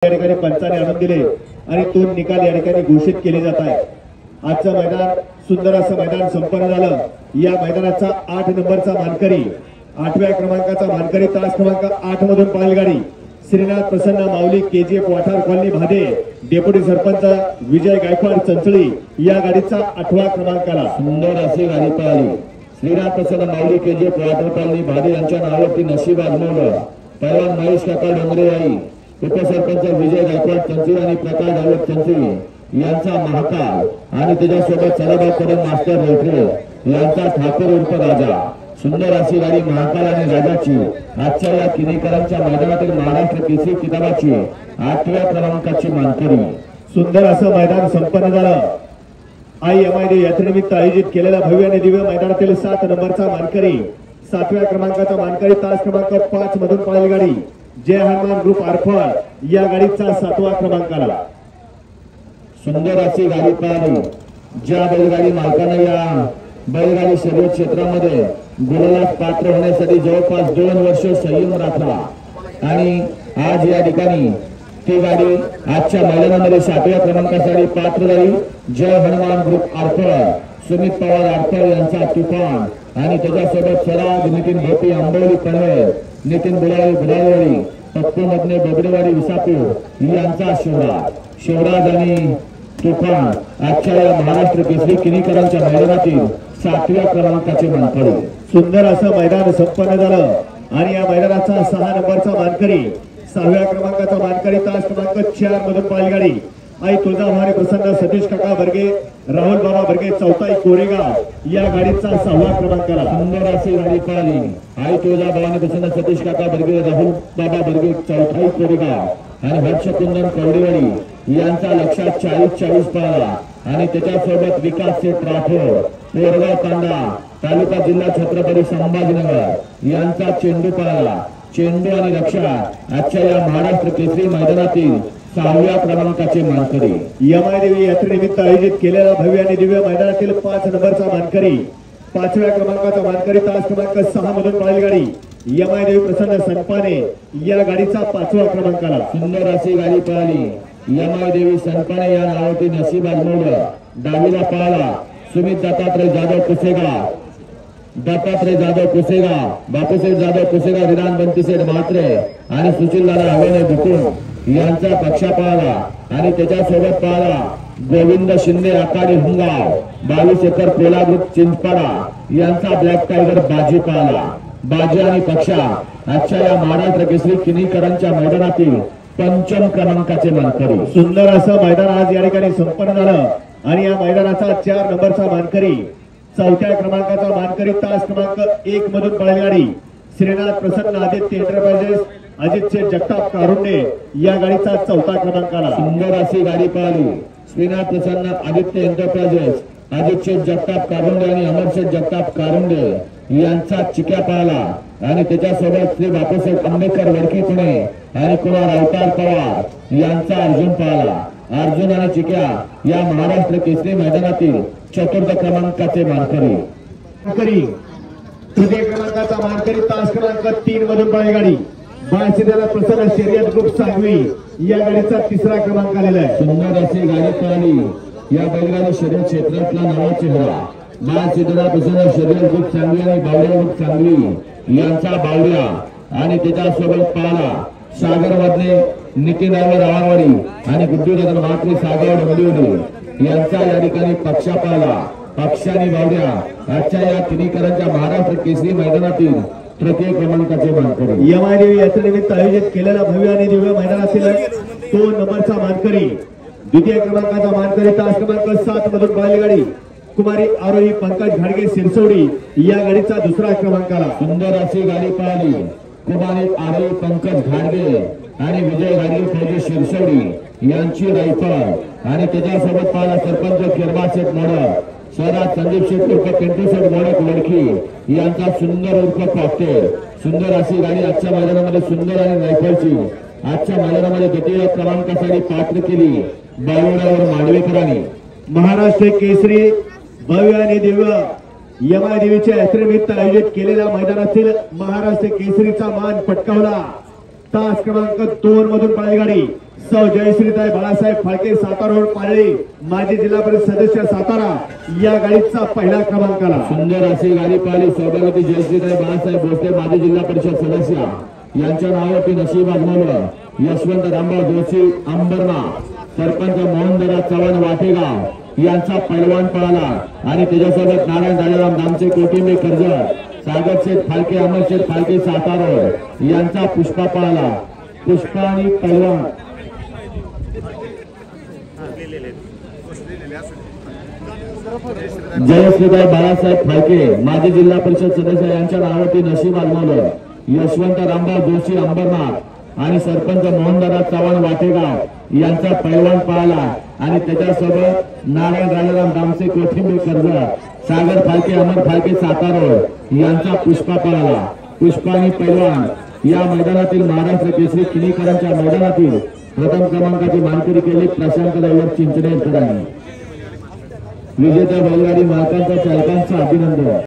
या ठिकाणी पंचाने आणून दिले आणि तो निकाल या ठिकाणी घोषित केले जात आहे। आजचं मैदान सुंदर असं मैदान संपन्न झालं। या मैदानाचा 8 नंबरचा मानकरी 8व्या क्रमांकाचा मानकरी तास क्रमांक 8 मधून बैलगाडी श्रीनाथ प्रसन्न माऊली केजीएफ वाठार कॉलनी भादे डेप्युटी सरपंच विजय गायकवाड चंचळी या गाडीचा 8व्या क्रमांकाला सुंदर अशी गाडी पळाली। श्रीनाथ प्रसन्न माऊली केजीएफ वाठार कॉलनी भादे यांच्या नावावरती नशीब आजमावलं। पैलवान महेश काका डोंगरे आई उपसरपंच विजय गायकवाड चंचळी आणि प्रकाश दावत चंचळी यांचा महाकाल आणि त्याच्यासोबत चलाबाद करून मास्टर रेफरी यांचा ठाकर उर्फ राजा। सुंदर अशी गाडी महाकाल आणि राजाची आजच्या या किनीकरांच्या मैदानातील महाराष्ट्र केसरी किताबाची 8व्या क्रमांकाची मानकरी। सुंदर असं मैदान संपन्न झालं। आई एमआयडी यात्रेनिमित्त आयोजित केलेल्या भव्य आणि दिव्य मैदानातील 7 नंबरचा मानकरी 7व्या क्रमांकाचा मानकरी तास क्रमांक 5 मधून बैलगाडी जय हनुमान ग्रुप आरफळ या गाडीचा 7व्या क्रमांकाला। सुंदर अशी गाडी पळाली। ज्या बैलगाडी मालकाने या बैलगाडी शर्यत क्षेत्रामध्ये गुलालात पात्र होण्यासाठी जवळपास 2 वर्ष संयम राखला आणि आज या ठिकाणी ती गाडी आजच्या मैदानामध्ये 7व्या क्रमांकासाठी पात्र झाली। जय हनुमान ग्रुप आरफळ सुमित पवार आरफळ यांचा तुफान आणि त्याच्यासोबत स्वराज नितीन भोपी आंबोली पनवेल नितीन बुलाळी पप्पू मधने बबडेवाडी विसापूर यांचा शिवराज आणि तुफान आजच्या या महाराष्ट्र केसरी किनीकरांच्या मैदानातील 7व्या क्रमांकाचे मानकरी। सुंदर असं मैदान संपन्न झालं आणि या मैदानाचा 6 नंबरचा मानकरी 6व्या क्रमांकाचा मानकरी तास क्रमांक 4 मधून बैलगाडी आई तुळजाभवानी प्रसन्न सतीश काका बर्गे राहुल बाबा बर्गे चौथाई कोरेगाव या गाडीचा 6व्या क्रमांकाला। सुंदर अशी गाडी पळाली। आई तुळजाभवानी प्रसन्न सतीश काका बर्गे राहुल बाबा बर्गे चौथाई कोरेगाव आणि हर्षकुंदन कवडेवाडी यांचा लक्षात 40-40 पळाला आणि त्याच्यासोबत विकास शेठ राठोड कोरगाव तांडा तालुका जिल्हा छत्रपती संभाजीनगर यांचा चेंडू पळाला। चेंडू आणि लक्षात आजच्या या महाराष्ट्र केसरी मैदानातील 6व्या क्रमांकाचे मानकरी। यमादेवी यात्रेनिमित्त आयोजित केलेल्या भव्य आणि दिव्य मैदानातील 5 नंबरचा मानकरी 5व्या क्रमांकाचा मानकरी तास क्रमांक 6 मधून बैलगाडी यमादेवी प्रसन्न सनपाने या गाडीचा 5व्या क्रमांकाला। सुंदर अशी गाडी पळाली। यमादेवी सनपाने या नावावरती नशीब आजमावलं। डावीला पळाला सुमित दत्तात्रय जाधव कुसेगाव बापूसेठ जाधव कुसेगाव विरान बंतीसेठ म्हात्रे आणि सुशीलदादा हवेने बुकुन यांचा पक्षा पळाला आणि त्याच्यासोबत पळाला गोविंद शिंदे आकाडी हुंगाव 22 एकर कोला ग्रुप चिंचपाडा यांचा ब्लॅक टायगर बाजी पळाला। बाजी आणि पक्षा आजच्या या महाराष्ट्र केसरी किनीकरांच्या मैदानातील 5म क्रमांकाचे मानकरी। सुंदर असं मैदान आज या ठिकाणी संपन्न झालं आणि या मैदानाचा 4 नंबरचा मानकरी 4थ्या क्रमांकाचा मानकरी तास क्रमांक 1 मधून बैलगाडी श्रीनाथ प्रसन्न आदित्य एंटरप्राइजेस अजित शेठ जगताप कारुंडे या गाडीचा 4था क्रमांकाला। सुंदर अशी गाडी पळाली। श्रीनाथ प्रसन्न आदित्य एंटरप्राइजेस अजित शेठ जगताप कारुंडे आणि अमर शेठ जगताप कारुंडे यांचा चिक्या पळाला आणि त्याच्यासोबत श्री बापूसाहेब आंबेडकर वडकी पुणे आणि कुमार अवतार पवार यांचा अर्जुन पळाला। अर्जुन आणि चिक्या या महाराष्ट्र केसरी मैदानातील 4th क्रमांकाचे मानकरी। तृतीय क्रमांकाचा मानकरी तास क्रमांक 3 मधून बैलगाडी बाळशिदेला प्रसन्न शर्यत ग्रुप सांगवी या गाडीचा 3रा क्रमांक आलेला आहे। सुंदर अशी गाडी पळाली। या बैलगाडी शर्यत क्षेत्रातला नावाची हवा बाळशिदेला प्रसन्न शर्यत ग्रुप सांगवी आणि बावड्या ग्रुप सांगवी यांचा बावड्या आणि त्याच्यासोबत पळाला सागर वादने नितीन रावणवाडी आणि गुड्डूदादा म्हात्रे सागर डोंबिवली यांचा या ठिकाणी पक्षा पळाला। पक्षाने बावड्या आजच्या या किनीकरांच्या महाराष्ट्र केसरी मैदानातील 3य क्रमांकाचे मानकरी। यमादेवी यात्रेनिमित्त आयोजित केलेल्या भव्य आणि दिव्य मैदानातील 2 नंबरचा मानकरी 2य क्रमांकाचा मानकरी तास क्रमांक 7 मधून बैलगाडी कुमारी आरोही पंकज घाडगे सिरसोडी या गाडीचा 2रा क्रमांकाला। सुंदर अशी गाडी पळाली। कुमारी आरोही पंकज घाडगे आणि विजय घाडगे फौजी शिरसोडी यांची रायफल आणि त्याच्यासोबत पाहिला सरपंच किरबाशेठ मोडक शहरात संदीप शेठ उर्फ पिंटू शेठ मोडक लडकी यांचा सुंदर उर्फ कॉकटेल। सुंदर अशी गाडी आजच्या मैदानामध्ये सुंदर आणि रायफलची आजच्या मैदानामध्ये 2य क्रमांकासाठी पात्र केली बावड्यावर मांडवेकरांनी। महाराष्ट्र केसरी भव्य आणि दिव्य यमादेवीच्या यात्रेनिमित्त आयोजित केलेल्या मैदानातील महाराष्ट्र केसरीचा मान पटकावला तास क्रमांक 2 मधून पळाली गाडी सौ जयश्रीताई बाळासाहेब फाळके सातारा रोड पाळी माजी जिल्हा परिषद सदस्य सातारा या गाडीचा पहिला क्रमांक आला. सुंदर अशी गाडी पाहिली सौभाग्यवती जयश्रीताई बाळासाहेब भोसले माजी जिल्हा परिषद सदस्य यांच्या नावावरती नशीब आजमावलं. यशवंत रामभाऊ जोशी अंबरनाथ, सरपंच मोहनदादा चव्हाण वाटेगाव यांचा पैलवान पळाला आणि त्याच्यासोबत नारायण राजाराम दामचे कोटिंबे कर्जत, सागर शेठ फाळके, अमर शेठ फाळके सातारा रोड यांचा पुष्पा पळाला. पुष्पा आणि पैलवान जयश्रीताई बाळासाहेब फाळके माजी जिल्हा परिषद सदस्य यांच्या नावावरती नशीब आजमावलं. यशवंत रामभाऊ जोशी अंबरनाथ आणि सरपंच मोहनदादा चव्हाण वाटेगाव यांचा पैलवान पळाला आणि त्याच्यासोबत नारायण राजाराम दामसे कोठिंबे कर्जत, सागर फाळके, अमर फाळके सातारा रोड यांचा पुष्पा पळाला. पुष्पा आणि पैलवान या मैदानातील महाराष्ट्र केसरी किनीकरांच्या मैदानातील प्रथम क्रमांकाची मानकरी केली प्रशांत दैवत चिंचणेकरांनी. विजेत्या बैलगाडी मालकांचा चालकांचं अभिनंदन.